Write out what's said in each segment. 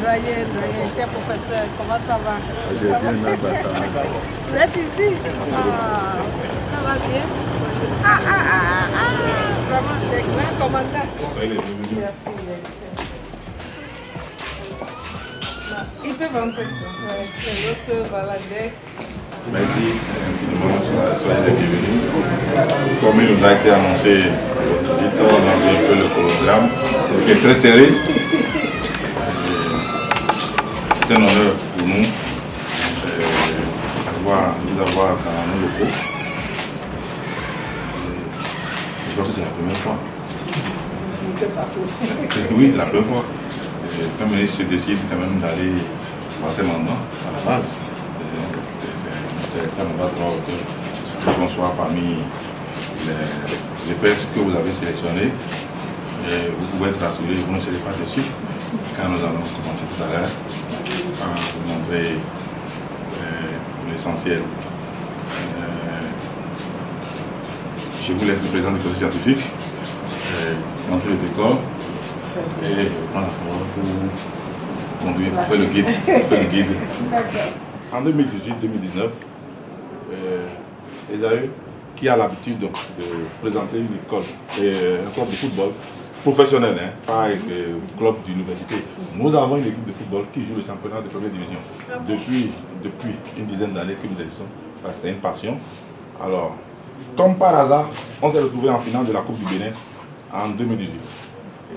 Doyen, cher professeur, comment ça va? Vous êtes ici? Ça va bien? Vraiment, des grands commandants. Merci. Ils peuvent entrer. C'est l'autre baladeur. Merci infiniment, soyez les bienvenus. Comme il nous a été annoncé à votre visite, on a vu un peu le programme qui est très serré. C'est un honneur pour nous de vous avoir dans nos locaux. Je crois que c'est la première fois. Oui, c'est la première fois. Comme il se décide quand même d'aller passer mandat à la base, ça me va droit au cœur. Qu'on soit parmi les GPS que vous avez sélectionnés. Vous pouvez être rassurés, vous ne serez pas déçus quand nous allons commencer tout à l'heure à vous montrer l'essentiel. Je vous laisse le président du conseil scientifique montrer le décor et prendre la parole pour conduire, pour faire le guide. En 2018-2019, Esaü, qui a l'habitude de présenter une école, un club de football professionnel, pas avec le club d'université. Nous avons une équipe de football qui joue le championnat de première division depuis une dizaine d'années que nous existons. C'est une passion. Alors, comme par hasard, on s'est retrouvé en finale de la Coupe du Bénin en 2018.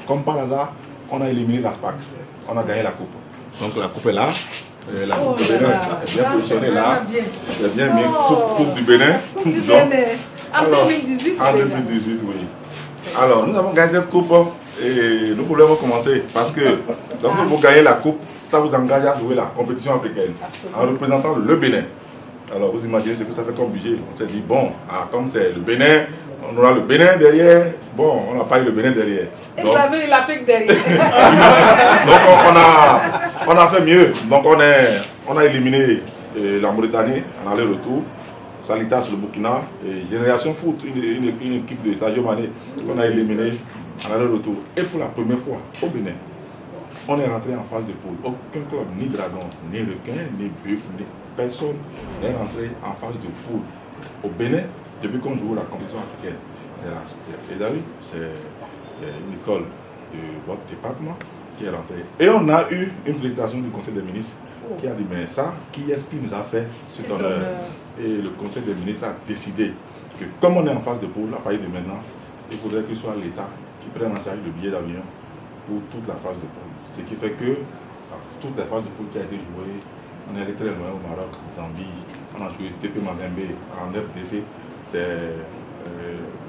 Comme par hasard, on a éliminé la SPAC. On a gagné la Coupe. Donc la Coupe est là. La Coupe du Bénin est bien positionnée là. C'est bien mis. Coupe du Bénin. En 2018. En 2018, oui. Alors, nous avons gagné cette coupe et nous pouvons commencer parce que lorsque vous gagnez la coupe, ça vous engage à jouer la compétition africaine en représentant le Bénin. Alors, vous imaginez ce que ça fait comme budget. On s'est dit, bon, comme c'est le Bénin, on aura le Bénin derrière. Bon, on n'a pas eu le Bénin derrière. Et vous avez eu l'Afrique derrière. Donc, on a fait mieux. Donc, on a éliminé la Mauritanie en aller-retour. Salitas, le Burkina, et Génération Foot, une équipe de Sadio Mané qu'on a éliminé en aller-retour. Et pour la première fois au Bénin, on est rentré en phase de poule. Aucun club, ni Dragon, ni Requin, ni Buff, ni personne n'est rentré en phase de poule. Au Bénin, depuis qu'on joue la compétition africaine, c'est une école de votre département qui est rentrée. Et on a eu une félicitation du Conseil des ministres qui a dit, mais ça, qui est-ce qui nous a fait cet honneur? Et le Conseil des ministres a décidé que comme on est en phase de poule, à partir de maintenant, il faudrait que ce soit l'État qui prenne en charge le billet d'avion pour toute la phase de poule. Ce qui fait que toute la phase de poule qui a été jouée, on est allé très loin au Maroc, Zambie, on a joué TP Mazembe en FDC. C'est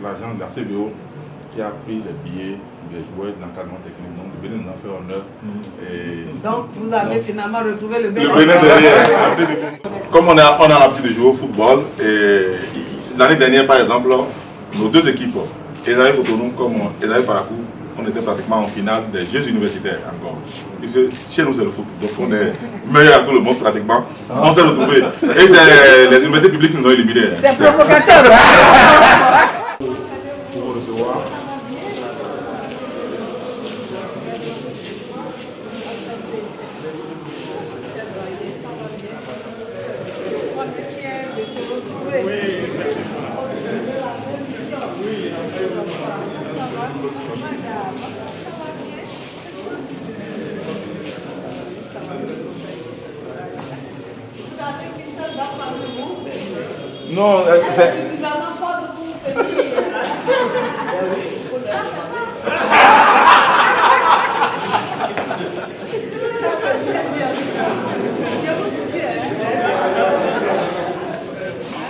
l'agent de la CBO qui a pris les billets des joueurs de l'encadrement technique. Donc le Bénin nous a fait honneur. Donc vous avez finalement retrouvé le Bénin. Le Bénin derrière. Comme on a l'habitude de jouer au football, l'année dernière par exemple, nos deux équipes, Esaü Cotonou comme Esaü Parakou, on était pratiquement en finale des Jeux universitaires encore. Chez nous c'est le foot, donc on est meilleur à tout le monde pratiquement. On s'est retrouvés. Et c'est les universités publiques qui nous ont éliminés. C'est provocateur. Pour recevoir. Non, c'est...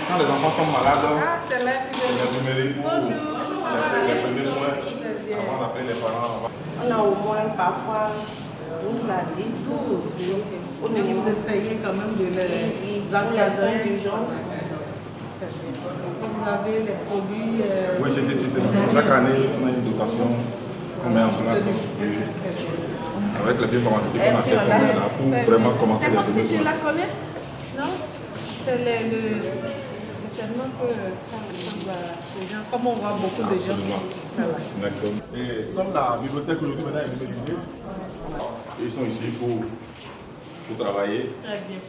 Quand les enfants tombent malades, l'infirmerie pour les premiers soins avant d'appeler les parents. On a au moins parfois 12 à 10. Mais vous essayez quand même de les encadrer d'urgence. Vous avez les produits. Oui, c'est systématique. Chaque année, on a une dotation qu'on met en place. Avec les filles pharmaceutiques qu'on achète, on est là pour vraiment commencer les C'est comme si premiers je la soins. connais. Non? C'est le tellement que ça va, les gens, comme on voit beaucoup de gens. Voilà. D'accord. Et comme la bibliothèque aujourd'hui maintenant est illuminée, ils sont ici pour travailler. Très bien.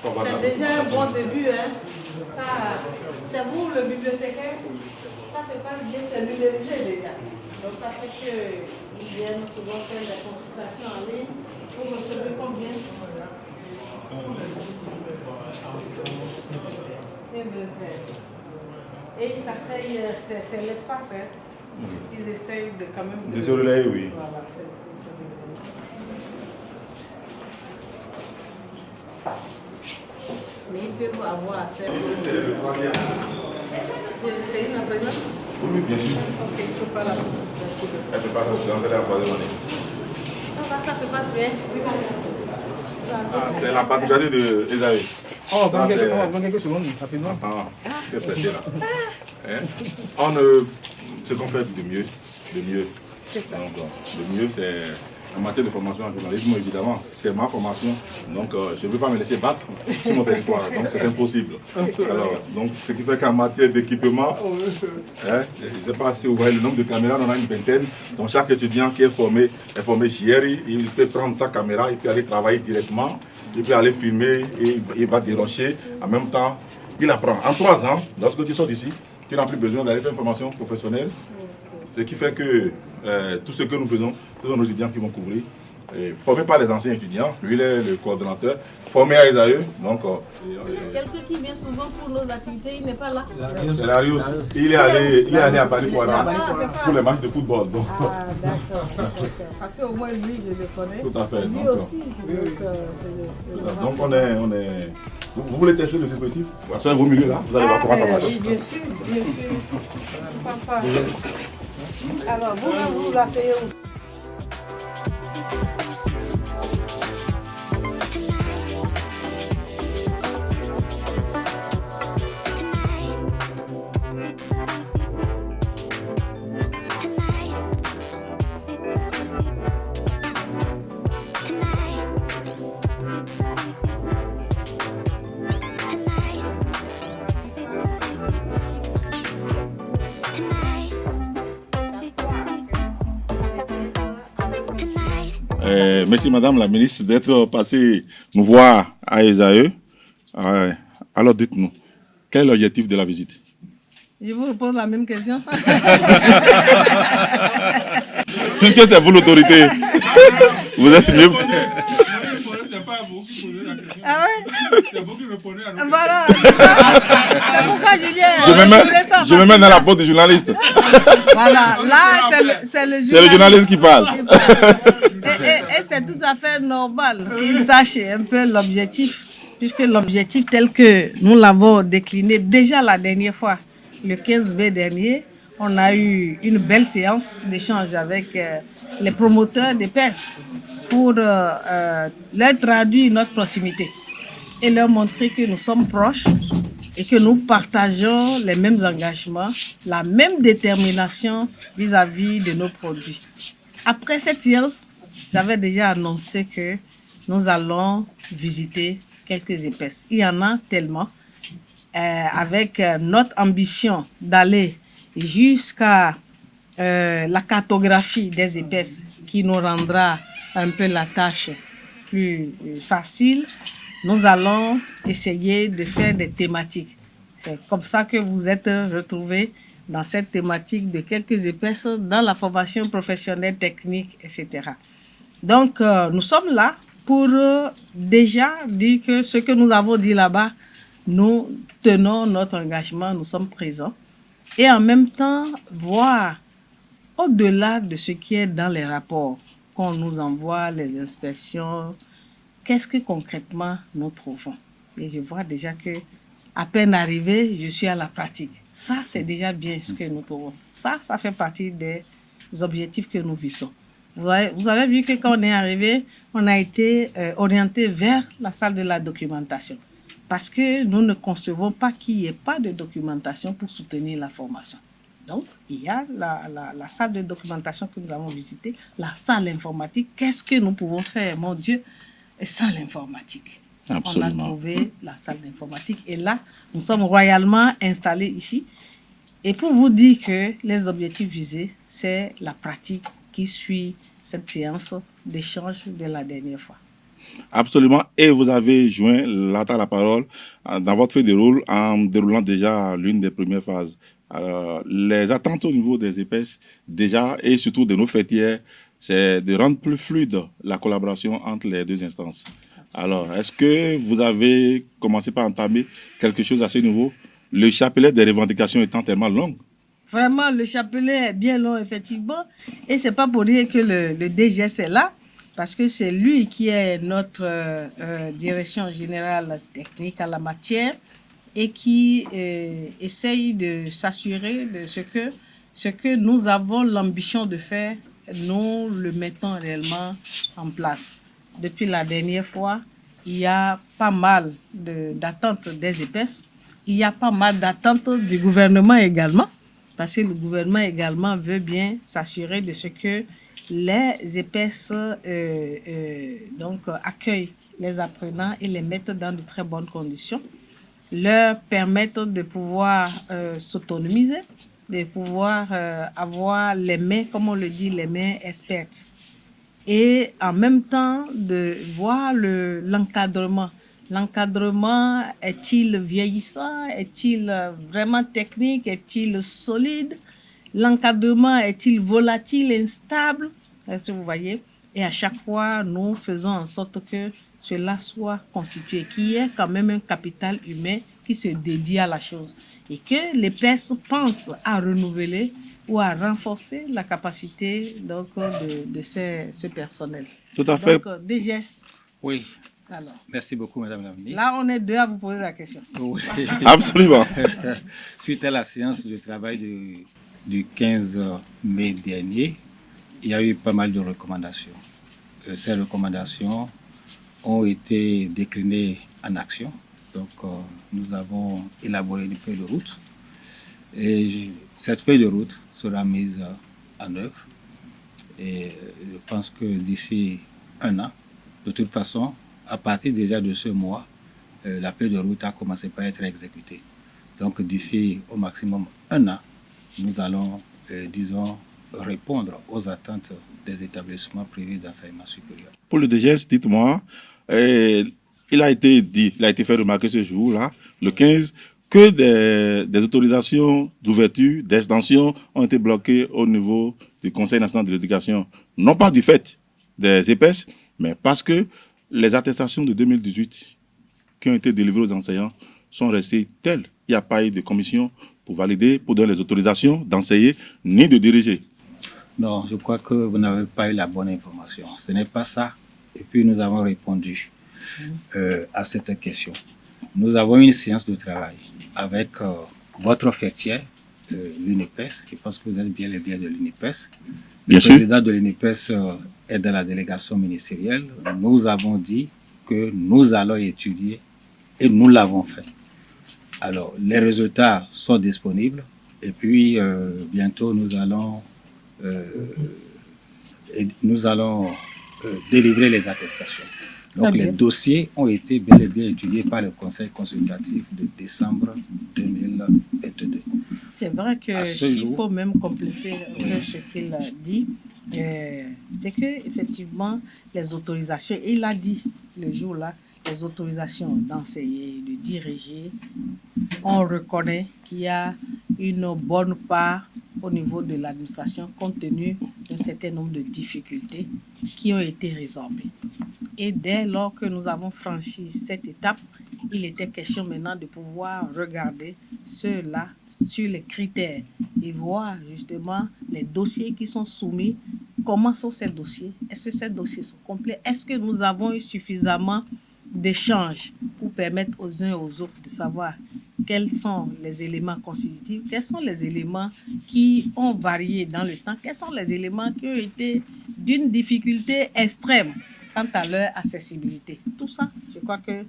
C'est déjà un bon début. Hein. C'est vous le bibliothécaire. Ça se passe bien, c'est numérisé déjà. Donc ça fait qu'ils viennent souvent faire des consultations en ligne. Vous recevez combien? Et ça c'est l'espace. Hein. Ils essayent de quand même de se relayer, oui. Voilà, c'est se relayer. Mais il peut avoir accès. C'est une imprimante? Oui, bien sûr. Ok, il ne faut pas la couper. Elle ne peut pas rentrer la troisième année. Ça se passe bien. C'est la particularité de Esaü. Oh, dans quelques secondes, rapidement. Qu'est-ce que c'est là? Ce qu'on fait de mieux. C'est ça. Donc, le mieux, c'est en matière de formation en journalisme, évidemment. C'est ma formation. Donc, je ne veux pas me laisser battre sur mon territoire. Donc, c'est impossible. Alors, donc, ce qui fait qu'en matière d'équipement, je ne sais pas si vous voyez le nombre de caméras, on en a une vingtaine. Donc, chaque étudiant qui est formé JR, il peut prendre sa caméra, il peut aller travailler directement, il peut aller filmer, et il va dérocher. En même temps, il apprend. En 3 ans, lorsque tu sors d'ici, tu n'as plus besoin d'aller faire une formation professionnelle. Ce qui fait que tout ce que nous faisons, ce sont nos étudiants qui vont couvrir. Formés par les anciens étudiants, lui il est le coordonnateur, formé à Esaü. Donc, quelqu'un qui vient souvent pour nos activités, il n'est pas là. c'est Larius. Il est allé à Balikwara pour les matchs de football. Donc. Ah, d'accord. Parce qu'au moins lui, je le connais. Tout à fait. Lui Donc, aussi, je donc on est. Vous voulez tester le dispositif? Soyez au milieu là, vous allez voir comment ça marche. Oui, bien sûr, bien sûr. Papa. Alors, vous asseyez où? Merci Madame la ministre d'être passée nous voir à Esaü. Alors dites-nous, quel est l'objectif de la visite? Je vous repose la même question. Puisque c'est vous l'autorité, vous êtes mieux. C'est pas vous qui posez la question. Ah ouais? C'est vous qui répondez à nous. Voilà, c'est pourquoi Julien. Je me mets dans la peau du journaliste. Voilà, là c'est le journaliste. C'est le journaliste qui parle. Et c'est tout à fait normal qu'il sache un peu l'objectif, puisque l'objectif tel que nous l'avons décliné déjà la dernière fois, le 15 mai dernier, on a eu une belle séance d'échange avec les promoteurs des PES pour leur traduire notre proximité et leur montrer que nous sommes proches et que nous partageons les mêmes engagements, la même détermination vis-à-vis de nos produits. Après cette séance, j'avais déjà annoncé que nous allons visiter quelques épices. Il y en a tellement, avec notre ambition d'aller jusqu'à la cartographie des épices qui nous rendra un peu la tâche plus facile. Nous allons essayer de faire des thématiques. C'est comme ça que vous êtes retrouvés dans cette thématique de quelques épices dans la formation professionnelle, technique, etc. Donc, nous sommes là pour déjà dire que ce que nous avons dit là-bas, nous tenons notre engagement, nous sommes présents. Et en même temps, voir au-delà de ce qui est dans les rapports qu'on nous envoie, les inspections, qu'est-ce que concrètement nous trouvons. Et je vois déjà que, à peine arrivé, je suis à la pratique. Ça, c'est déjà bien ce que nous trouvons. Ça fait partie des objectifs que nous visons. Vous avez vu que quand on est arrivé, on a été orienté vers la salle de la documentation. Parce que nous ne concevons pas qu'il n'y ait pas de documentation pour soutenir la formation. Donc, il y a la salle de documentation que nous avons visitée, la salle informatique. Qu'est-ce que nous pouvons faire, mon Dieu, sans l'informatique? On a trouvé la salle d'informatique et là, nous sommes royalement installés ici. Et pour vous dire que les objectifs visés, c'est la pratique qui suit cette séance d'échange de la dernière fois. Absolument. Et vous avez joint la parole dans votre feuille de route en déroulant déjà l'une des premières phases. Alors, les attentes au niveau des épaisses, déjà, et surtout de nos fêtières, c'est de rendre plus fluide la collaboration entre les deux instances. Alors, est-ce que vous avez commencé par entamer quelque chose à ce niveau? Le chapelet des revendications étant tellement long. Vraiment, le chapelet est bien long, effectivement. Et ce n'est pas pour dire que le DGS est là, parce que c'est lui qui est notre direction générale technique à la matière et qui essaye de s'assurer de ce que nous avons l'ambition de faire, nous le mettons réellement en place. Depuis la dernière fois, il y a pas mal d'attentes des épaisses. Il y a pas mal d'attentes du gouvernement également, parce que le gouvernement également veut bien s'assurer de ce que les épaisses donc, accueillent les apprenants et les mettent dans de très bonnes conditions, leur permettent de pouvoir s'autonomiser, de pouvoir avoir les mains, comme on le dit, les mains expertes. Et en même temps, de voir l'encadrement. L'encadrement, est-il vieillissant? Est-il vraiment technique? Est-il solide? L'encadrement, est-il volatile, instable? Est-ce que vous voyez? Et à chaque fois, nous faisons en sorte que cela soit constitué, qu'il y ait quand même un capital humain qui se dédie à la chose. Et que les PES pensent à renouveler ou à renforcer la capacité donc, de ce personnel. Tout à fait. Donc, DGS. Oui. Alors, merci beaucoup, Madame la Ministre. là, on est deux à vous poser la question. Oui. Absolument. Suite à la séance de travail du 15 mai dernier, il y a eu pas mal de recommandations. Ces recommandations ont été déclinées en action. Donc, nous avons élaboré une feuille de route. Et cette feuille de route sera mise en œuvre. Et je pense que d'ici un an, de toute façon, à partir déjà de ce mois, la feuille de route a commencé par être exécutée. Donc d'ici au maximum un an, nous allons, disons, répondre aux attentes des établissements privés d'enseignement supérieur. Pour le DGS, dites-moi, il a été fait remarquer ce jour-là, le 15, que des autorisations d'ouverture, d'extension ont été bloquées au niveau du Conseil national de l'éducation. Non pas du fait des épaisses, mais parce que les attestations de 2018 qui ont été délivrées aux enseignants sont restées telles. Il n'y a pas eu de commission pour valider, pour donner les autorisations d'enseigner ni de diriger. Non, je crois que vous n'avez pas eu la bonne information. Ce n'est pas ça. Et puis nous avons répondu à cette question. Nous avons une séance de travail avec votre fêtière, l'UNEPES. Je pense que vous êtes bien et bien de l'UNEPES. Le président de l'UNEPES est dans la délégation ministérielle. Nous avons dit que nous allons étudier et nous l'avons fait. Alors, les résultats sont disponibles et puis bientôt nous allons délivrer les attestations. Donc, les dossiers ont été bel et bien étudiés par le Conseil consultatif de décembre 2022. C'est vrai qu'il faut même compléter ce qu'il a dit. C'est qu'effectivement, les autorisations, et il a dit le jour-là, les autorisations d'enseigner, de diriger, on reconnaît qu'il y a une bonne part au niveau de l'administration compte tenu d'un certain nombre de difficultés qui ont été résorbées. Et dès lors que nous avons franchi cette étape, il était question maintenant de pouvoir regarder cela sur les critères et voir justement les dossiers qui sont soumis. Comment sont ces dossiers? Est-ce que ces dossiers sont complets? Est-ce que nous avons eu suffisamment d'échanges pour permettre aux uns et aux autres de savoir quels sont les éléments constitutifs, quels sont les éléments qui ont varié dans le temps, quels sont les éléments qui ont été d'une difficulté extrême quant à leur accessibilité. Tout ça, je crois que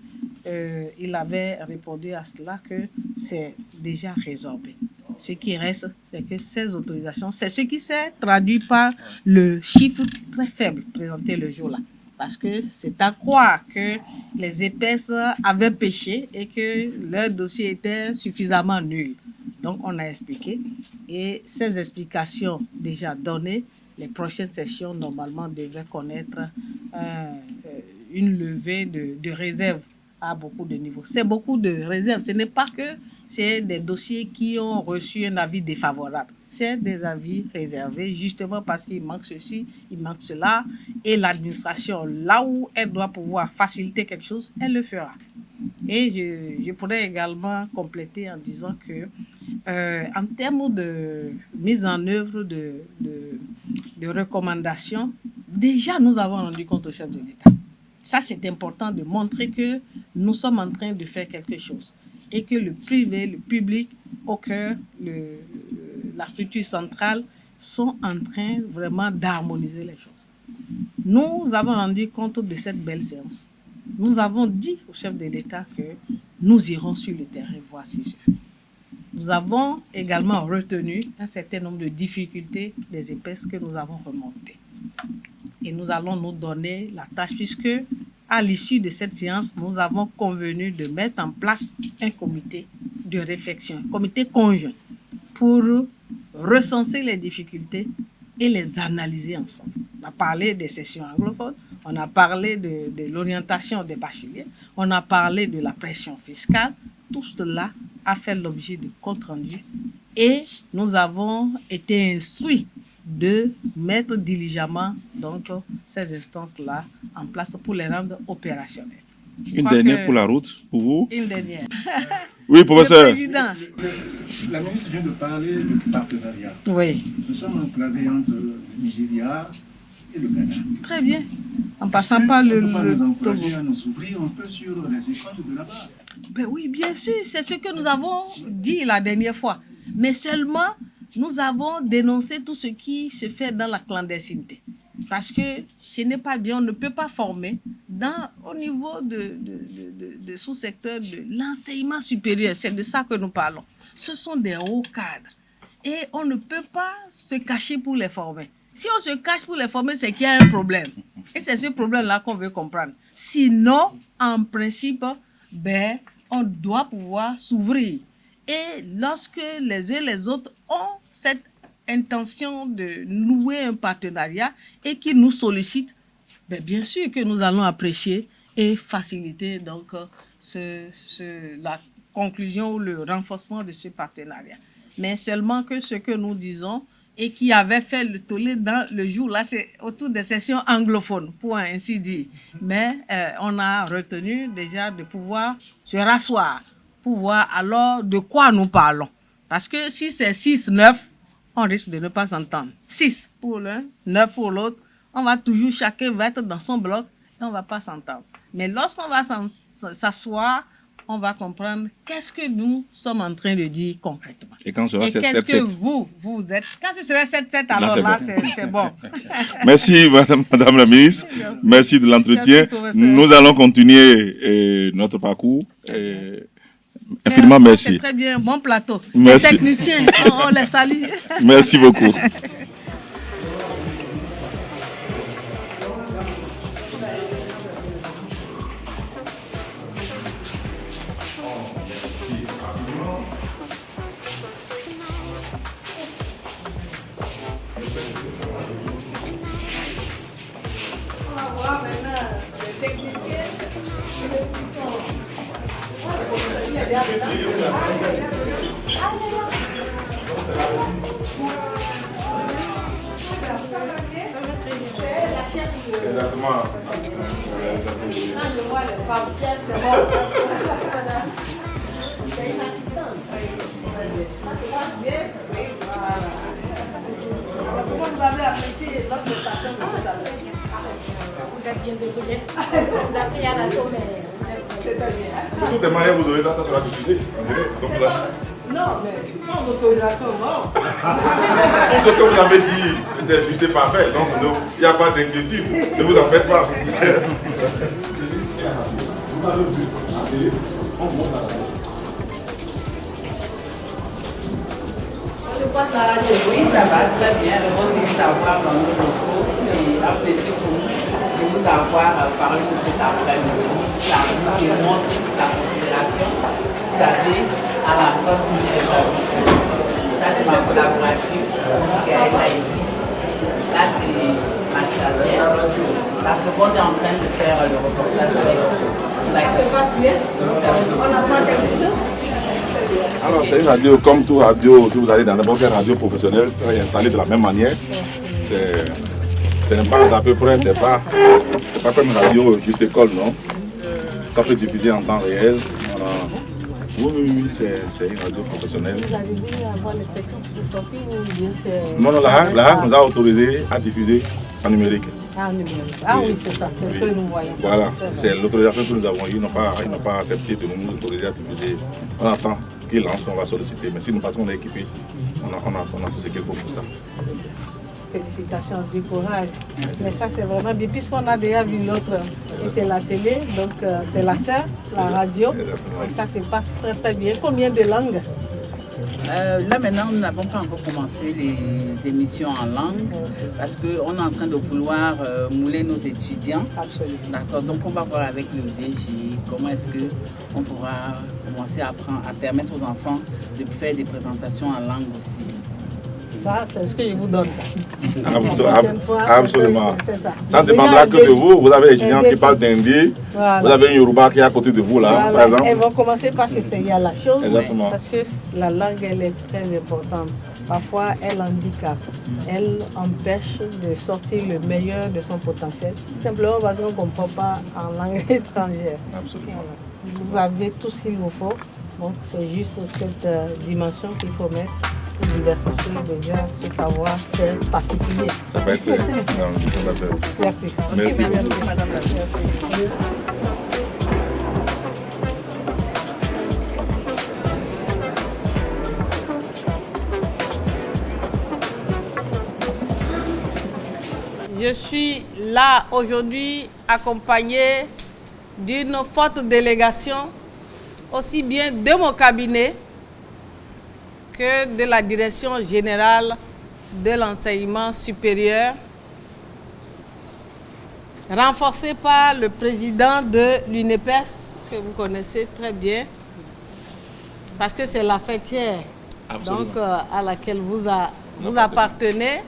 il avait répondu à cela que c'est déjà résorbé. Ce qui reste, c'est que ces autorisations, c'est ce qui s'est traduit par le chiffre très faible présenté le jour-là. parce que c'est à croire que les épaisses avaient péché et que leur dossier était suffisamment nul. Donc, on a expliqué. Et ces explications déjà données, les prochaines sessions, normalement, devraient connaître une levée de réserve à beaucoup de niveaux. C'est beaucoup de réserves. Ce n'est pas que c'est des dossiers qui ont reçu un avis défavorable. C'est des avis réservés justement parce qu'il manque ceci, il manque cela. Et l'administration, là où elle doit pouvoir faciliter quelque chose, elle le fera. Et je pourrais également compléter en disant que en termes de mise en œuvre de recommandations, déjà nous avons rendu compte au chef de l'État. Ça, c'est important de montrer que nous sommes en train de faire quelque chose et que le privé, le public, au cœur, la structure centrale sont en train vraiment d'harmoniser les choses. Nous avons rendu compte de cette belle séance. Nous avons dit au chef de l'État que nous irons sur le terrain voir si c'est fait. Nous avons également retenu un certain nombre de difficultés des épaisses que nous avons remontées. Et nous allons nous donner la tâche puisque, à l'issue de cette séance, nous avons convenu de mettre en place un comité de réflexion, un comité conjoint pour recenser les difficultés et les analyser ensemble. On a parlé des sessions anglophones, on a parlé de l'orientation des bacheliers, on a parlé de la pression fiscale. Tout cela a fait l'objet de comptes rendus et nous avons été instruits de mettre diligemment donc, ces instances-là en place pour les rendre opérationnelles. Une dernière pour la route, pour vous? Une dernière. Oui, professeur. Le président. La ministre vient de parler de partenariat. Oui. Nous sommes enclavés entre le Nigeria et le Ghana. Très bien. En passant par le On peut pas nous encourager Togo. à nous ouvrir un peu sur les écoles de là-bas. Ben oui, bien sûr, c'est ce que nous avons dit la dernière fois. Mais seulement, nous avons dénoncé tout ce qui se fait dans la clandestinité. Parce que ce n'est pas bien, on ne peut pas former au niveau de sous-secteur de l'enseignement supérieur. C'est de ça que nous parlons. Ce sont des hauts cadres. Et on ne peut pas se cacher pour les former. Si on se cache pour les former, c'est qu'il y a un problème. Et c'est ce problème-là qu'on veut comprendre. Sinon, en principe, on doit pouvoir s'ouvrir. Et lorsque les uns et les autres ont cette intention de nouer un partenariat et qu'ils nous sollicitent, bien sûr que nous allons apprécier et faciliter donc la conclusion ou le renforcement de ce partenariat. Mais seulement que ce que nous disons et qui avait fait le tollé dans le jour, là c'est autour des sessions anglophones, pour ainsi dire. Mais on a retenu déjà de pouvoir se rasseoir pour voir alors de quoi nous parlons. Parce que si c'est 6-9, on risque de ne pas s'entendre. 6 pour l'un, 9 pour l'autre. On va toujours, chacun va être dans son bloc et on ne va pas s'entendre. Mais lorsqu'on va s'asseoir, on va comprendre qu'est-ce que nous sommes en train de dire concrètement. Et quand sera et qu'est-ce que vous êtes. Quand ce sera 7-7, alors là, c'est bon. Merci, Madame la ministre. Merci de l'entretien. Nous allons continuer notre parcours. Infiniment merci. C'est très bien, bon plateau. Merci. Les techniciens, on les salue. Merci beaucoup. On va voir maintenant les techniciens qui sont... Exactement. C'est une assistante. Comment vous avez apprécié notre prestation que vous avez? Vous êtes bien débrouillé. Vous avez pris à la sommaire. Tout est moyen vous aurez ça sera diffusé. Non, mais sans autorisation, non. Tout ce que vous avez dit, c'était juste et parfait. Donc, il n'y a pas d'inquiétude. Ne vous en faites pas. Oui, ça va très bien. Le monde est savoir dans nos locaux et apprécié pour nous de vous avoir parlé de cet après-midi. Ça démontre la considération que vous avez à la fois pour les établissements. Ça, c'est ma collaboratrice, Gaëlle Aïdi. Là, c'est ma stagiaire. La seconde est en train de faire le reportage avec vous. Ça se passe bien? On apprend quelque chose? Alors, c'est une radio comme tout radio, si vous allez dans n'importe quelle radio professionnelle, c'est installé de la même manière. C'est pas à peu près, c'est pas comme une radio juste école, non. Ça peut diffuser en temps réel. Voilà. Oui, c'est une radio professionnelle. Vous avez dû avoir les fréquences sorties ou bien c'est... Non, la HAC nous a autorisé à diffuser en numérique. Ah, numérique. Ah oui, c'est ça, c'est ce que nous voyons. Voilà, c'est l'autorisation que nous avons eue. Ils n'ont pas accepté de nous autoriser à diffuser. On attend qu'ils lancent, on va solliciter. Mais si nous passons, on est équipé. On a tout ce qu'il faut pour ça. Félicitations, du courage. Mais ça, c'est vraiment bien. Puisqu'on a déjà vu l'autre, et c'est la télé, donc c'est la sœur, la radio. Et ça se passe très très bien. Combien de langues? Là maintenant, nous n'avons pas encore commencé les émissions en langue parce qu'on est en train de vouloir mouler nos étudiants. Absolument. D'accord, donc on va voir avec le DG comment est-ce qu'on pourra commencer à permettre aux enfants de faire des présentations en langue aussi. Ça, c'est ce que je vous donne. Ça. Absolument. C'est ça. Ça ne dépendra que de vous. Vous avez des étudiants qui parlent d'hindi. Voilà. Vous avez un Yoruba qui est à côté de vous, là, voilà. par exemple. Elles vont commencer par s'essayer à la chose. Exactement. Parce que la langue, elle est très importante. Parfois, elle handicape. Elle empêche de sortir le meilleur de son potentiel. Simplement parce qu'on ne comprend pas en langue étrangère. Absolument. Voilà. Vous avez tout ce qu'il vous faut. Donc, c'est juste cette dimension qu'il faut mettre. Diversité, déjà, ce savoir très particulier. Ça va être Merci. Merci. Merci, madame la Merci. Je suis là aujourd'hui accompagnée d'une forte délégation, aussi bien de mon cabinet que de la Direction générale de l'enseignement supérieur, renforcée par le président de l'UNEPES, que vous connaissez très bien, parce que c'est la fêtière donc, à laquelle vous appartenez.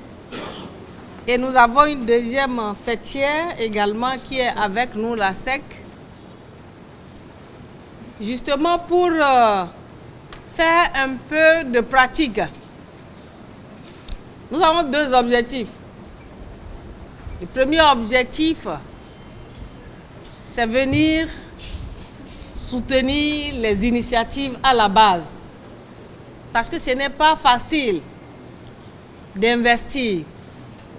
Et nous avons une deuxième fêtière également qui est avec nous, la SEC, justement pour faire un peu de pratique. Nous avons deux objectifs. Le premier objectif, c'est venir soutenir les initiatives à la base. Parce que ce n'est pas facile d'investir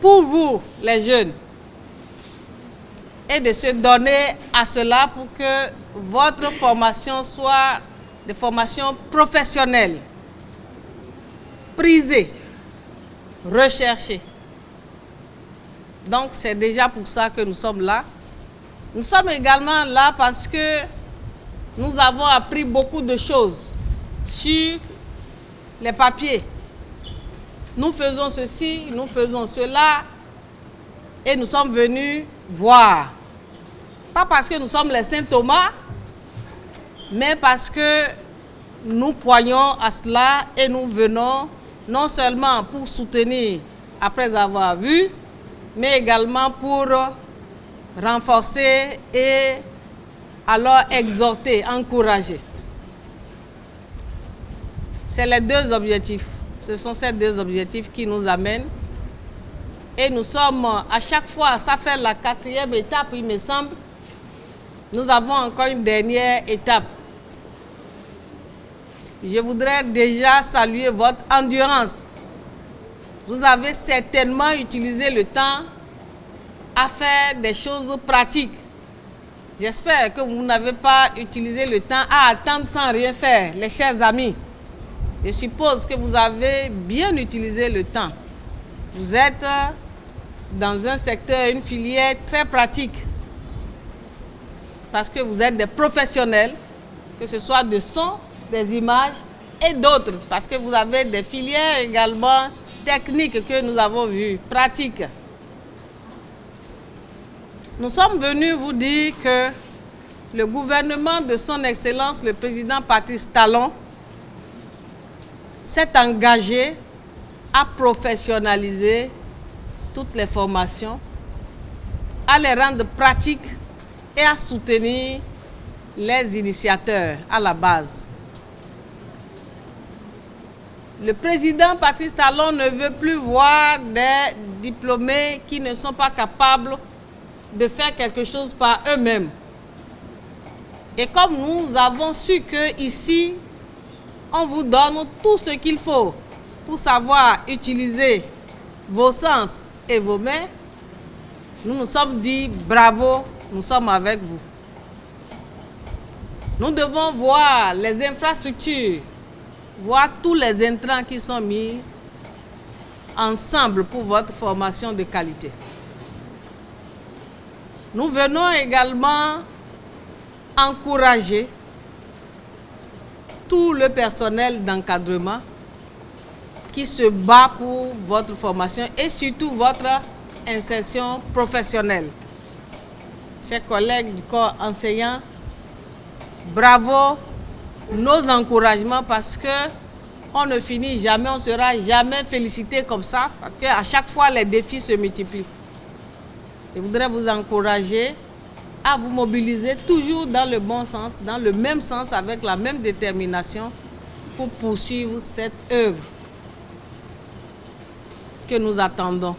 pour vous, les jeunes, et de se donner à cela pour que votre formation soit de formation professionnelle, prisée, recherchée. Donc c'est déjà pour ça que nous sommes là. Nous sommes également là parce que nous avons appris beaucoup de choses sur les papiers. Nous faisons ceci, nous faisons cela, et nous sommes venus voir. Pas parce que nous sommes les Saint Thomas, mais parce que nous croyons à cela et nous venons non seulement pour soutenir après avoir vu, mais également pour renforcer et alors exhorter, encourager. C'est les deux objectifs. Ce sont ces deux objectifs qui nous amènent. Et nous sommes à chaque fois, ça fait la 4e étape, il me semble. Nous avons encore une dernière étape. Je voudrais déjà saluer votre endurance. Vous avez certainement utilisé le temps à faire des choses pratiques. J'espère que vous n'avez pas utilisé le temps à attendre sans rien faire, les chers amis. Je suppose que vous avez bien utilisé le temps. Vous êtes dans un secteur, une filière très pratique. Parce que vous êtes des professionnels, que ce soit de son, des images et d'autres. Parce que vous avez des filières également techniques que nous avons vues, pratiques. Nous sommes venus vous dire que le gouvernement de son Excellence, le président Patrice Talon, s'est engagé à professionnaliser toutes les formations, à les rendre pratiques et à soutenir les initiateurs à la base. Le président Patrice Talon ne veut plus voir des diplômés qui ne sont pas capables de faire quelque chose par eux-mêmes. Et comme nous avons su que ici, on vous donne tout ce qu'il faut pour savoir utiliser vos sens et vos mains, nous nous sommes dit bravo, nous sommes avec vous. Nous devons voir les infrastructures, voir tous les intrants qui sont mis ensemble pour votre formation de qualité. Nous venons également encourager tout le personnel d'encadrement qui se bat pour votre formation et surtout votre insertion professionnelle. Chers collègues du corps enseignant, bravo, nos encouragements parce que on ne finit jamais, on ne sera jamais félicité comme ça parce qu'à chaque fois les défis se multiplient. Je voudrais vous encourager à vous mobiliser toujours dans le bon sens, dans le même sens, avec la même détermination pour poursuivre cette œuvre que nous attendons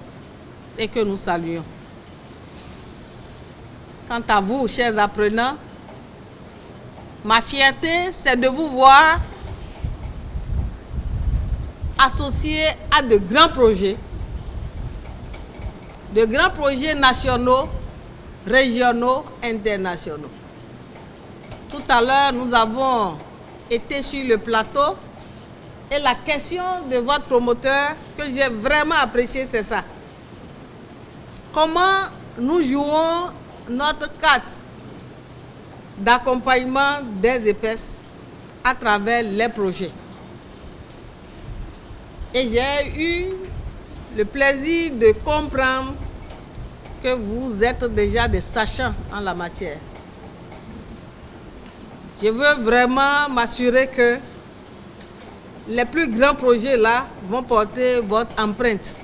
et que nous saluons. Quant à vous, chers apprenants, ma fierté, c'est de vous voir associés à de grands projets nationaux, régionaux, internationaux. Tout à l'heure, nous avons été sur le plateau et la question de votre promoteur que j'ai vraiment appréciée, c'est ça. Comment nous jouons notre carte d'accompagnement des EPES à travers les projets. Et j'ai eu le plaisir de comprendre que vous êtes déjà des sachants en la matière. Je veux vraiment m'assurer que les plus grands projets là vont porter votre empreinte.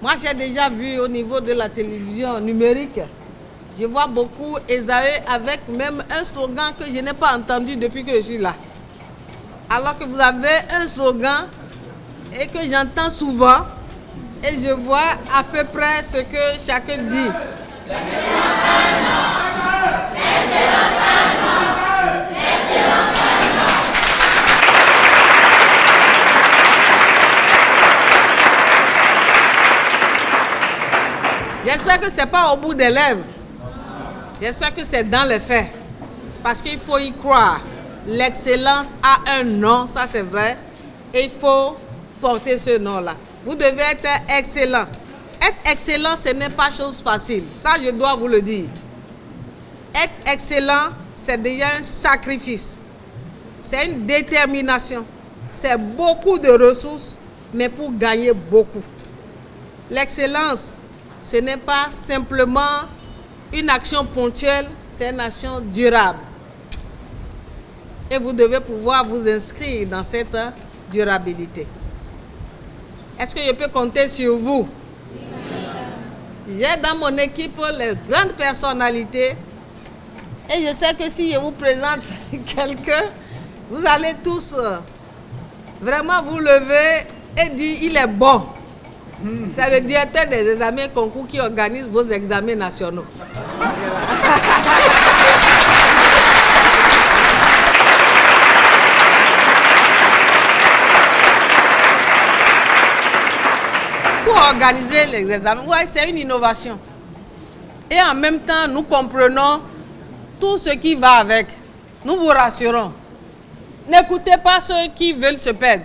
Moi, j'ai déjà vu au niveau de la télévision numérique, je vois beaucoup Esaü avec même un slogan que je n'ai pas entendu depuis que je suis là. Alors que vous avez un slogan et que j'entends souvent et je vois à peu près ce que chacun dit. J'espère que ce n'est pas au bout des lèvres. J'espère que c'est dans les faits. Parce qu'il faut y croire. L'excellence a un nom, ça c'est vrai. Et il faut porter ce nom-là. Vous devez être excellent. Être excellent, ce n'est pas chose facile. Ça, je dois vous le dire. Être excellent, c'est déjà un sacrifice. C'est une détermination. C'est beaucoup de ressources, mais pour gagner beaucoup. L'excellence, ce n'est pas simplement une action ponctuelle, c'est une action durable. Et vous devez pouvoir vous inscrire dans cette durabilité. Est-ce que je peux compter sur vous? J'ai dans mon équipe les grandes personnalités et je sais que si je vous présente quelqu'un, vous allez tous vraiment vous lever et dire il est bon. C'est le directeur des examens concours qui organise vos examens nationaux. Pour organiser les examens, ouais, c'est une innovation. Et en même temps, nous comprenons tout ce qui va avec. Nous vous rassurons. N'écoutez pas ceux qui veulent se perdre.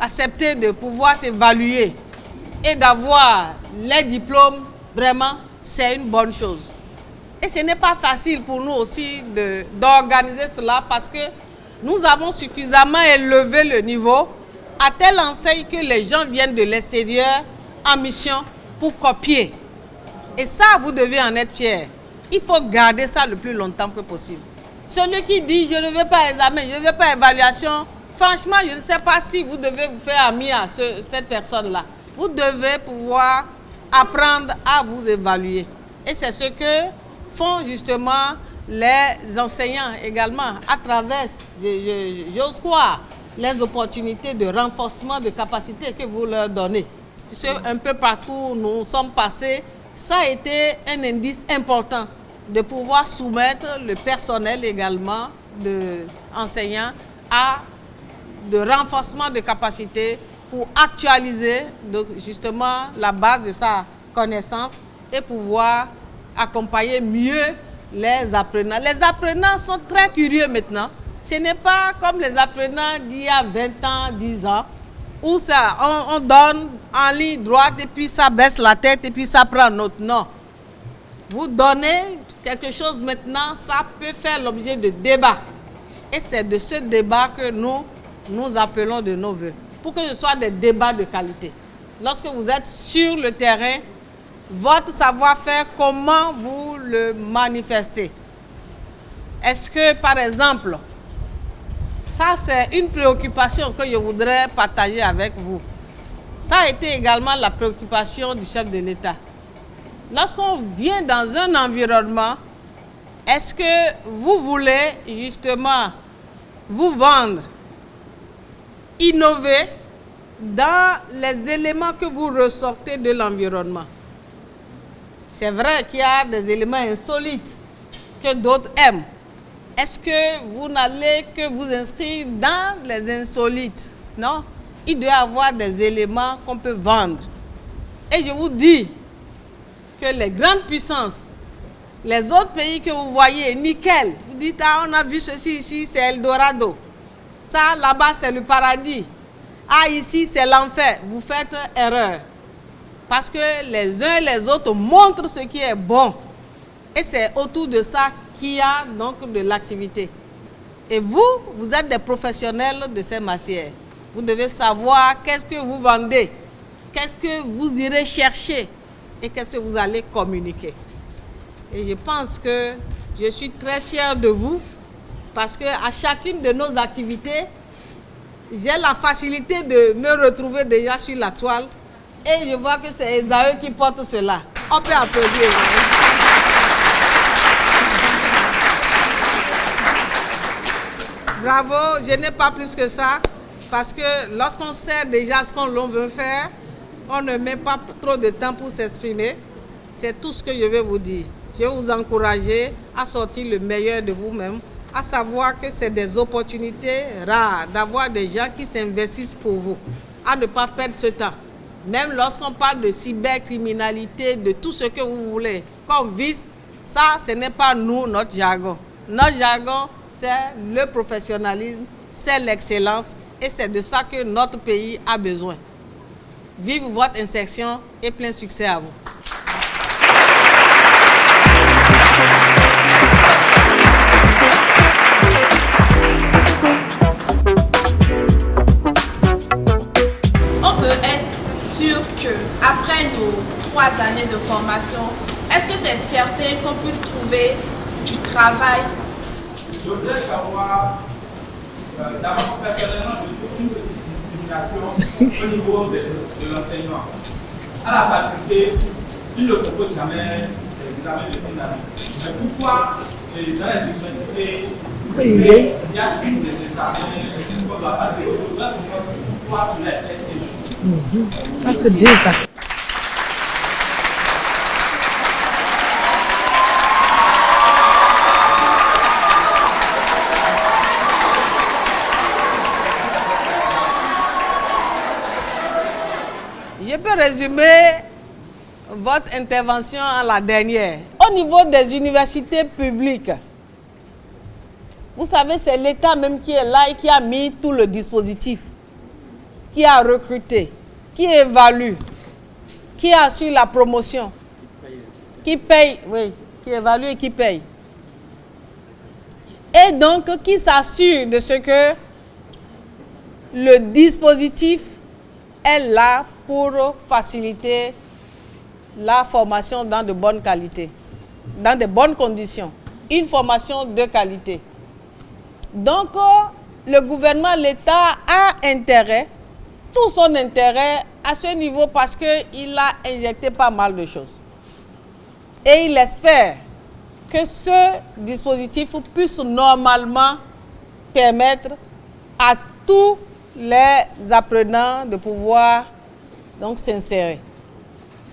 Accepter de pouvoir s'évaluer et d'avoir les diplômes, vraiment, c'est une bonne chose. Et ce n'est pas facile pour nous aussi d'organiser cela parce que nous avons suffisamment élevé le niveau à telle enseigne que les gens viennent de l'extérieur en mission pour copier Et ça, vous devez en être fiers. Il faut garder ça le plus longtemps que possible. Celui qui dit « je ne veux pas examen, je ne veux pas évaluation », franchement, je ne sais pas si vous devez vous faire ami à cette personne-là. Vous devez pouvoir apprendre à vous évaluer. Et c'est ce que font justement les enseignants également à travers, j'ose croire, les opportunités de renforcement de capacité que vous leur donnez. Puisque un peu partout où nous sommes passés, ça a été un indice important de pouvoir soumettre le personnel également de enseignants à de renforcement de capacité pour actualiser justement la base de sa connaissance et pouvoir accompagner mieux les apprenants. Les apprenants sont très curieux maintenant. Ce n'est pas comme les apprenants d'il y a 20 ans, 10 ans, où ça, on donne en ligne droite et puis ça baisse la tête et puis ça prend note. Non. Vous donnez quelque chose maintenant, ça peut faire l'objet de débat. Et c'est de ce débat que nous appelons de nos voeux. Pour que ce soit des débats de qualité. Lorsque vous êtes sur le terrain, votre savoir-faire, comment vous le manifestez? Est-ce que, par exemple, ça c'est une préoccupation que je voudrais partager avec vous. Ça a été également la préoccupation du chef de l'État. Lorsqu'on vient dans un environnement, est-ce que vous voulez justement vous vendre, innover dans les éléments que vous ressortez de l'environnement? C'est vrai qu'il y a des éléments insolites que d'autres aiment. Est-ce que vous n'allez que vous inscrire dans les insolites? Non, il doit y avoir des éléments qu'on peut vendre. Et je vous dis que les grandes puissances, les autres pays que vous voyez, nickel, vous dites, ah, on a vu ceci ici, c'est Eldorado. Ça, là-bas, c'est le paradis. Ah, ici, c'est l'enfer. Vous faites erreur. Parce que les uns et les autres montrent ce qui est bon. Et c'est autour de ça qu'il y a donc de l'activité. Et vous êtes des professionnels de ces matières. Vous devez savoir qu'est-ce que vous vendez, qu'est-ce que vous irez chercher et qu'est-ce que vous allez communiquer. Et je pense que je suis très fière de vous parce qu'à chacune de nos activités, j'ai la facilité de me retrouver déjà sur la toile et je vois que c'est Esaü qui porte cela. On peut applaudir. Bravo, je n'ai pas plus que ça parce que lorsqu'on sait déjà ce qu'on veut faire, on ne met pas trop de temps pour s'exprimer. C'est tout ce que je vais vous dire. Je vais vous encourager à sortir le meilleur de vous-même, à savoir que c'est des opportunités rares d'avoir des gens qui s'investissent pour vous, à ne pas perdre ce temps. Même lorsqu'on parle de cybercriminalité, de tout ce que vous voulez, comme vice, ça, ce n'est pas nous, notre jargon. Notre jargon, c'est le professionnalisme, c'est l'excellence et c'est de ça que notre pays a besoin. Vive votre insertion et plein succès à vous. On veut être sûr que après nos 3 années de formation, est-ce que c'est certain qu'on puisse trouver du travail? Je voudrais savoir, d'abord personnellement, je trouve une petite discrimination au niveau de l'enseignement. À la faculté, ils ne proposent jamais des examens de fin d'année. Mais pourquoi dans les universités, il y a une des examens qu'on doit passer au doigt pour pouvoir se les STC? Ça, c'est bien ça. Je peux résumer votre intervention en la dernière. Au niveau des universités publiques, vous savez, c'est l'État même qui est là et qui a mis tout le dispositif, qui a recruté, qui évalue, qui assure la promotion, qui paye, oui, qui évalue et qui paye. Et donc, qui s'assure de ce que le dispositif est là pour faciliter la formation dans de bonnes qualités, dans de bonnes conditions, une formation de qualité. Donc, le gouvernement, l'État a intérêt, tout son intérêt à ce niveau parce qu'il a injecté pas mal de choses. Et il espère que ce dispositif puisse normalement permettre à tous les apprenants de pouvoir donc s'insérer.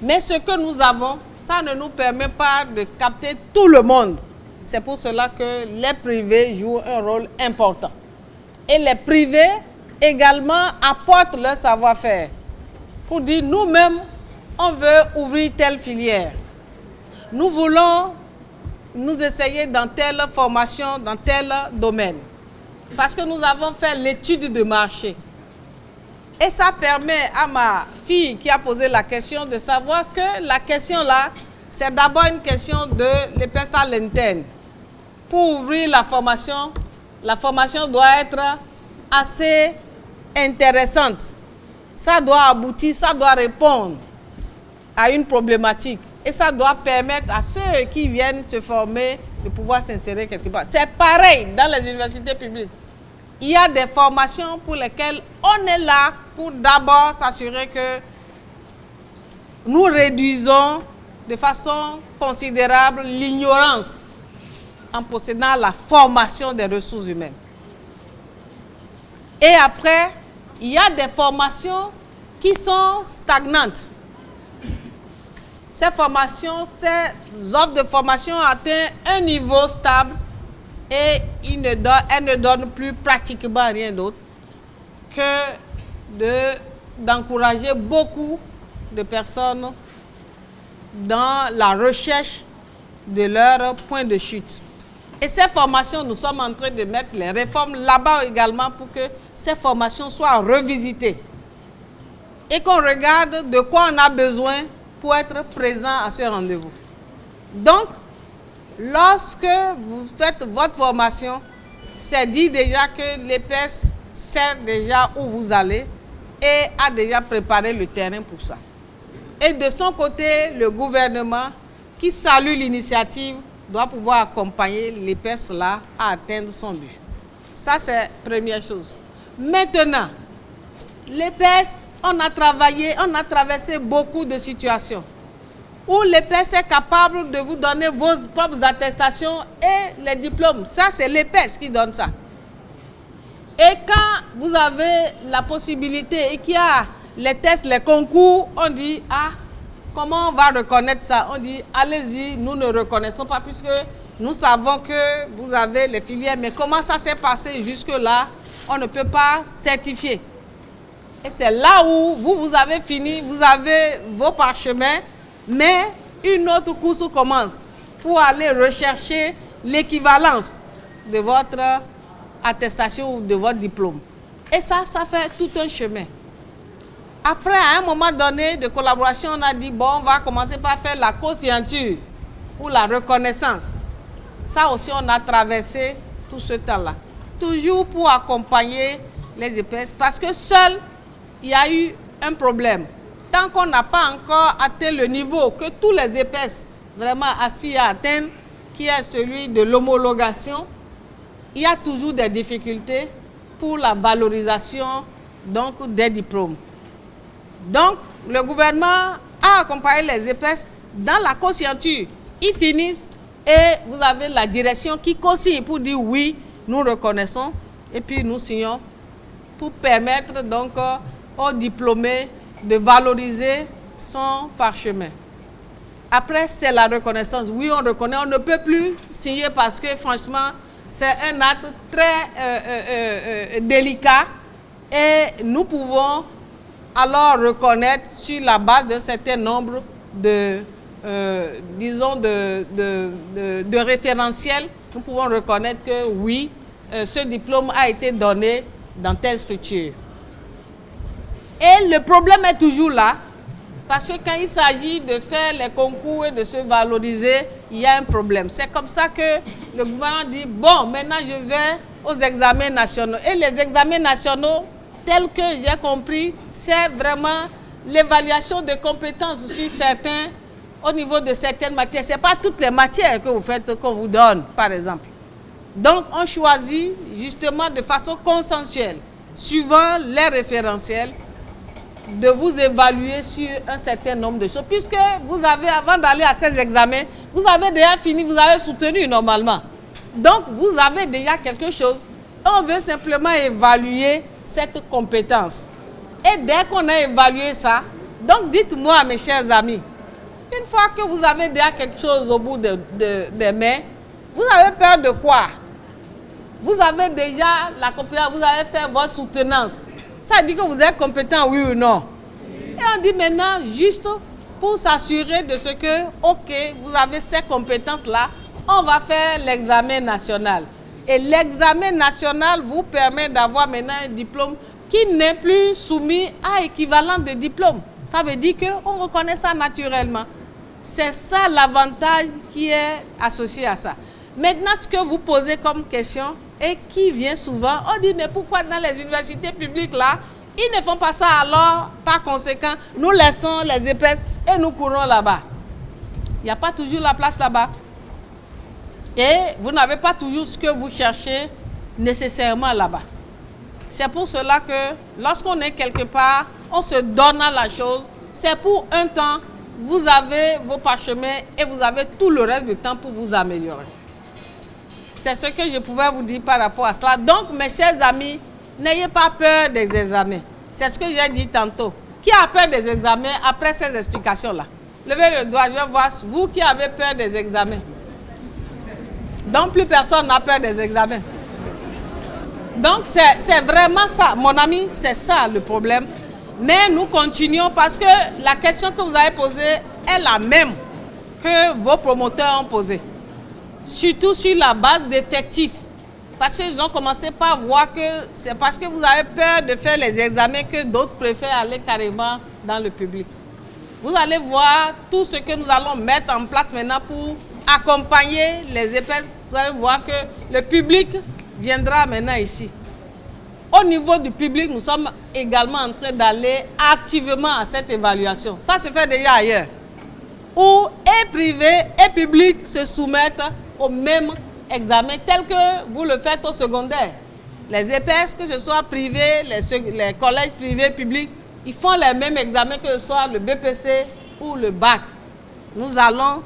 Mais ce que nous avons, ça ne nous permet pas de capter tout le monde. C'est pour cela que les privés jouent un rôle important. Et les privés également apportent leur savoir-faire pour dire nous-mêmes, on veut ouvrir telle filière. Nous voulons nous essayer dans telle formation, dans tel domaine. Parce que nous avons fait l'étude de marché. Et ça permet à ma fille qui a posé la question de savoir que la question là, c'est d'abord une question de l'EPS à l'interne. Pour ouvrir la formation doit être assez intéressante. Ça doit aboutir, ça doit répondre à une problématique. Et ça doit permettre à ceux qui viennent se former de pouvoir s'insérer quelque part. C'est pareil dans les universités publiques. Il y a des formations pour lesquelles on est là pour d'abord s'assurer que nous réduisons de façon considérable l'ignorance en possédant la formation des ressources humaines. Et après, il y a des formations qui sont stagnantes. Ces formations, ces offres de formation atteignent un niveau stable et elles ne donnent plus pratiquement rien d'autre que d'encourager beaucoup de personnes dans la recherche de leur point de chute. Et ces formations, nous sommes en train de mettre les réformes là-bas également pour que ces formations soient revisitées et qu'on regarde de quoi on a besoin pour être présent à ce rendez-vous. Donc, lorsque vous faites votre formation, c'est dit déjà que l'EPS sait déjà où vous allez et a déjà préparé le terrain pour ça. Et de son côté, le gouvernement, qui salue l'initiative, doit pouvoir accompagner l'EPS là à atteindre son but. Ça, c'est la première chose. Maintenant, l'EPS, on a traversé beaucoup de situations où l'EPS est capable de vous donner vos propres attestations et les diplômes. Ça, c'est l'EPS qui donne ça. Et quand vous avez la possibilité et qu'il y a les tests, les concours, on dit, ah, comment on va reconnaître ça? On dit, allez-y, nous ne reconnaissons pas puisque nous savons que vous avez les filières. Mais comment ça s'est passé jusque-là? On ne peut pas certifier. Et c'est là où vous avez fini, vous avez vos parchemins, mais une autre course commence pour aller rechercher l'équivalence de votre attestation ou de votre diplôme. Et ça fait tout un chemin. Après, à un moment donné de collaboration, on a dit, bon, on va commencer par faire la co-signature ou la reconnaissance. Ça aussi, on a traversé tout ce temps-là. Toujours pour accompagner les EPS, parce que seul, il y a eu un problème. Tant qu'on n'a pas encore atteint le niveau que tous les EPS vraiment aspirent à atteindre, qui est celui de l'homologation, il y a toujours des difficultés pour la valorisation donc, des diplômes. Donc, le gouvernement a accompagné les EPS dans la co-signature. Ils finissent et vous avez la direction qui co-signe pour dire oui, nous reconnaissons et puis nous signons pour permettre donc aux diplômés de valoriser son parchemin. Après, c'est la reconnaissance. Oui, on reconnaît, on ne peut plus signer parce que franchement, c'est un acte très délicat et nous pouvons alors reconnaître sur la base d'un certain nombre de, disons, de référentiels, nous pouvons reconnaître que oui, ce diplôme a été donné dans telle structure. Et le problème est toujours là, parce que quand il s'agit de faire les concours et de se valoriser, il y a un problème. C'est comme ça que le gouvernement dit, bon, maintenant je vais aux examens nationaux. Et les examens nationaux, tels que j'ai compris, c'est vraiment l'évaluation de compétences sur certains au niveau de certaines matières. Ce n'est pas toutes les matières que vous faites qu'on vous donne, par exemple. Donc, on choisit justement de façon consensuelle, suivant les référentiels, de vous évaluer sur un certain nombre de choses. Puisque vous avez, avant d'aller à ces examens, vous avez déjà fini, vous avez soutenu normalement. Donc, vous avez déjà quelque chose. On veut simplement évaluer cette compétence. Et dès qu'on a évalué ça, donc dites-moi, mes chers amis, une fois que vous avez déjà quelque chose au bout des mains, vous avez peur de quoi? Vous avez déjà la compétence, vous avez fait votre soutenance. Ça dit que vous êtes compétent, oui ou non? Et on dit maintenant, juste pour s'assurer de ce que, ok, vous avez ces compétences-là, on va faire l'examen national. Et l'examen national vous permet d'avoir maintenant un diplôme qui n'est plus soumis à équivalent de diplôme. Ça veut dire qu'on reconnaît ça naturellement. C'est ça l'avantage qui est associé à ça. Maintenant, ce que vous posez comme question et qui vient souvent, on dit mais pourquoi dans les universités publiques là, ils ne font pas ça alors, par conséquent, nous laissons les épaisses et nous courons là-bas. Il n'y a pas toujours la place là-bas. Et vous n'avez pas toujours ce que vous cherchez nécessairement là-bas. C'est pour cela que lorsqu'on est quelque part, on se donne à la chose. C'est pour un temps, vous avez vos parchemins et vous avez tout le reste du temps pour vous améliorer. C'est ce que je pouvais vous dire par rapport à cela. Donc, mes chers amis, n'ayez pas peur des examens. C'est ce que j'ai dit tantôt. Qui a peur des examens après ces explications-là? Levez le doigt, je vais voir vous qui avez peur des examens. Donc, plus personne n'a peur des examens. Donc, c'est vraiment ça. Mon ami, c'est ça le problème. Mais nous continuons parce que la question que vous avez posée est la même que vos promoteurs ont posée. Surtout sur la base d'effectifs. Parce qu'ils ont commencé par voir que c'est parce que vous avez peur de faire les examens que d'autres préfèrent aller carrément dans le public. Vous allez voir tout ce que nous allons mettre en place maintenant pour accompagner les épaisses. Vous allez voir que le public viendra maintenant ici. Au niveau du public, nous sommes également en train d'aller activement à cette évaluation. Ça se fait déjà ailleurs. Où et privé et public se soumettent au même examen tel que vous le faites au secondaire. Les EPS, que ce soit privé, les collèges privés, publics, ils font les mêmes examens que ce soit le BPC ou le bac. Nous allons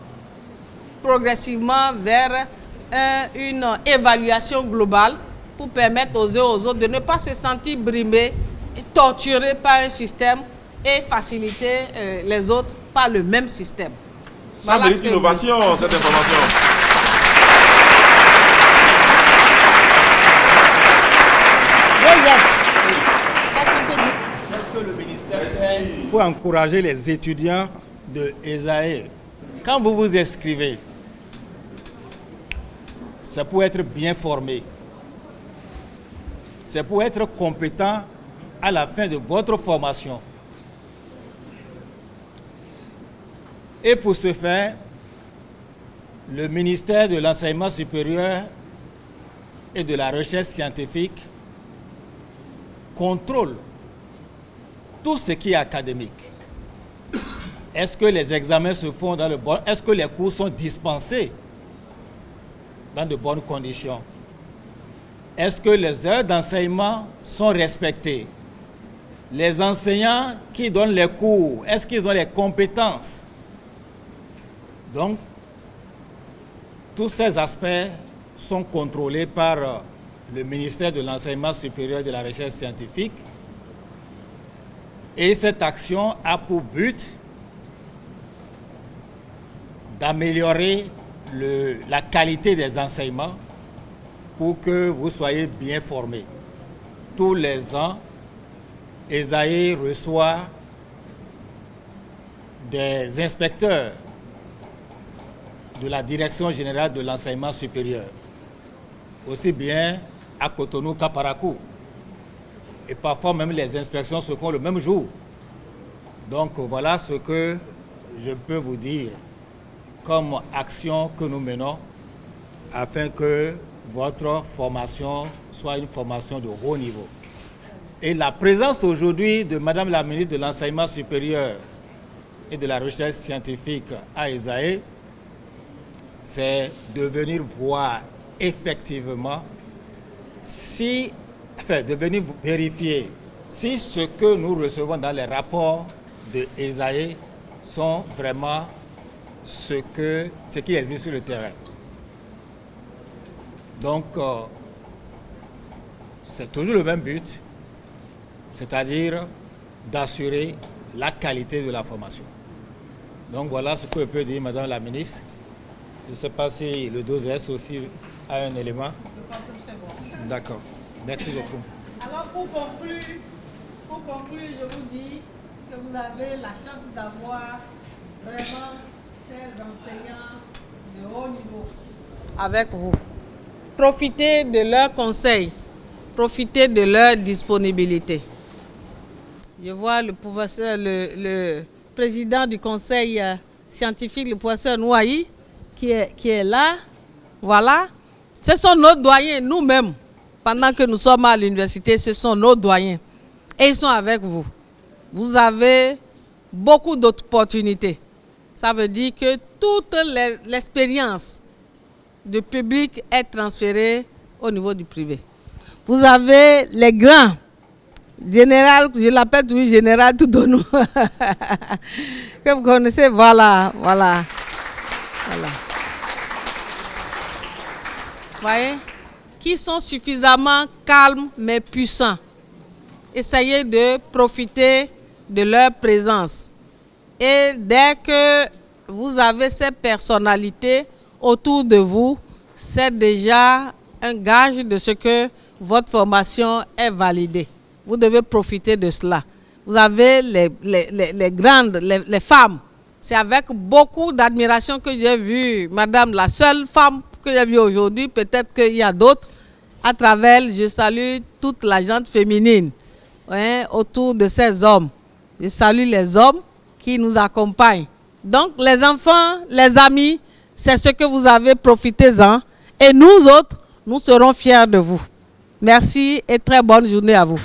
progressivement vers une évaluation globale pour permettre aux uns et aux autres de ne pas se sentir brimés, torturés par un système et faciliter les autres par le même système. Ça voilà mérite innovation, cette information. Qu'est-ce que le ministère fait pour encourager les étudiants de ESAE? Quand vous vous inscrivez, c'est pour être bien formé. C'est pour être compétent à la fin de votre formation. Et pour ce faire, le ministère de l'Enseignement supérieur et de la Recherche scientifique contrôle tout ce qui est académique. Est-ce que les examens se font dans le bon... Est-ce que les cours sont dispensés dans de bonnes conditions? Est-ce que les heures d'enseignement sont respectées? Les enseignants qui donnent les cours, est-ce qu'ils ont les compétences? Donc, tous ces aspects sont contrôlés par le ministère de l'Enseignement supérieur et de la Recherche scientifique. Et cette action a pour but d'améliorer la qualité des enseignements pour que vous soyez bien formés. Tous les ans, ESAE reçoit des inspecteurs de la Direction générale de l'enseignement supérieur, aussi bien à Cotonou qu'à Parakou. Et parfois même les inspections se font le même jour. Donc voilà ce que je peux vous dire comme action que nous menons afin que votre formation soit une formation de haut niveau. Et la présence aujourd'hui de Madame la ministre de l'Enseignement supérieur et de la recherche scientifique à ESAE, c'est de venir voir effectivement de venir vérifier si ce que nous recevons dans les rapports de ESAE sont vraiment ce qui existe sur le terrain. Donc, c'est toujours le même but, c'est-à-dire d'assurer la qualité de la formation. Donc voilà ce que je peux dire, Madame la Ministre. Je ne sais pas si le 12S aussi a un élément. D'accord. Merci beaucoup. Alors pour conclure, je vous dis que vous avez la chance d'avoir vraiment ces enseignants de haut niveau avec vous. Profitez de leurs conseils, profitez de leur disponibilité. Je vois le professeur, le président du conseil scientifique, le professeur Noailly, qui est là. Voilà. Ce sont nos doyens, nous-mêmes. Pendant que nous sommes à l'université, ce sont nos doyens. Et ils sont avec vous. Vous avez beaucoup d'opportunités. Ça veut dire que toute l'expérience du public est transférée au niveau du privé. Vous avez les grands, général, je l'appelle toujours général Toudonou, que vous connaissez, voilà. Voyez, qui sont suffisamment calmes mais puissants. Essayez de profiter de leur présence. Et dès que vous avez ces personnalités autour de vous, c'est déjà un gage de ce que votre formation est validée. Vous devez profiter de cela. Vous avez les grandes, les femmes. C'est avec beaucoup d'admiration que j'ai vu, madame, la seule femme que j'ai vue aujourd'hui, peut-être qu'il y a d'autres. À travers elle, je salue toute la gente féminine autour de ces hommes. Je salue les hommes qui nous accompagnent. Donc, les enfants, les amis, c'est ce que vous avez, profitez-en. Et nous autres, nous serons fiers de vous. Merci et très bonne journée à vous.